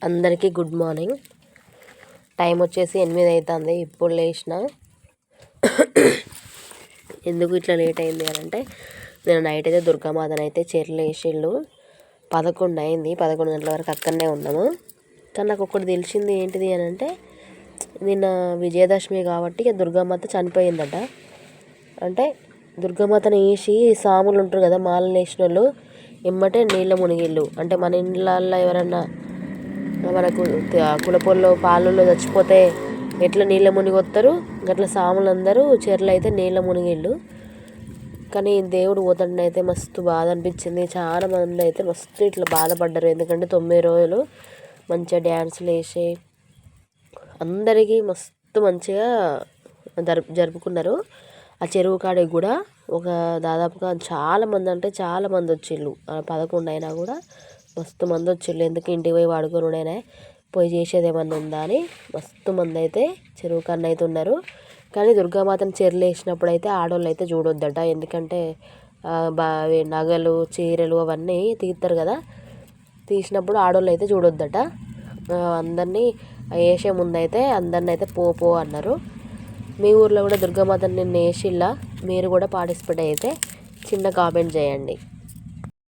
అందరికీ good morning. Time వచ్చేసి 8 అవుతుంది. ఇప్పుడు లేచిన. ఎందుకు ఇట్లా లేట్ అయింది అని అంటే, నేను నైట్ అయితే దుర్గామాతను అయితే చీరలు వేసిళ్ళు. 11 అయింది. 11 గంటల వరకు అక్కడనే ఉన్నాము. కానీ నాకు ఒకటి తెలిసింది ఏంటిది అని అంటే, నిన్న విజయదశమి కాబట్టి ఇక దుర్గామాత చనిపోయిందట. అంటే దుర్గామాతను వేసి సాములు ఉంటారు కదా, మాలలు వేసిన వాళ్ళు ఎమ్మటే నీళ్ళ మునిగిళ్ళు. అంటే మన ఇళ్ళల్లో ఎవరన్నా మనకు కులపొల్లో పాలల్లో చచ్చిపోతే ఎట్లా నీళ్ళ మునిగి వస్తారు, గట్ల సాములందరూ చెర్లు అయితే నీళ్ళ మునిగిళ్ళు. కానీ దేవుడు పోతుండైతే మస్తు బాధ అనిపించింది. చాలా మంది అయితే మస్తు ఇట్లా బాధపడ్డారు. ఎందుకంటే 9 రోజులు మంచిగా డ్యాన్సులు వేసి అందరికీ మస్తు మంచిగా జరుపుకున్నారు. ఆ చెరువు కాడికి కూడా ఒక దాదాపుగా చాలామంది, అంటే చాలామంది వచ్చిళ్ళు. 11 అయినా కూడా మస్తు మంది వచ్చిళ్ళు. ఎందుకు ఇంటికి పోయి వాడుకోనుడైనా పోయి చేసేది ఏమన్నా ఉందా అని మస్తు మంది అయితే చెరువు కన్నా అయితే ఉన్నారు. కానీ దుర్గామాతను చెర్లు వేసినప్పుడు అయితే ఆడవాళ్ళు అయితే చూడొద్దట. ఎందుకంటే నగలు చీరలు అవన్నీ తీస్తారు కదా, తీసినప్పుడు ఆడవాళ్ళు అయితే చూడొద్దట. అందరినీ వేసే ముందైతే అందరిని అయితే పో అన్నారు. మీ ఊర్లో కూడా దుర్గామాతను నిన్న వేసిల్లా? మీరు కూడా పార్టిసిపేట్ అయితే చిన్న కామెంట్ చేయండి.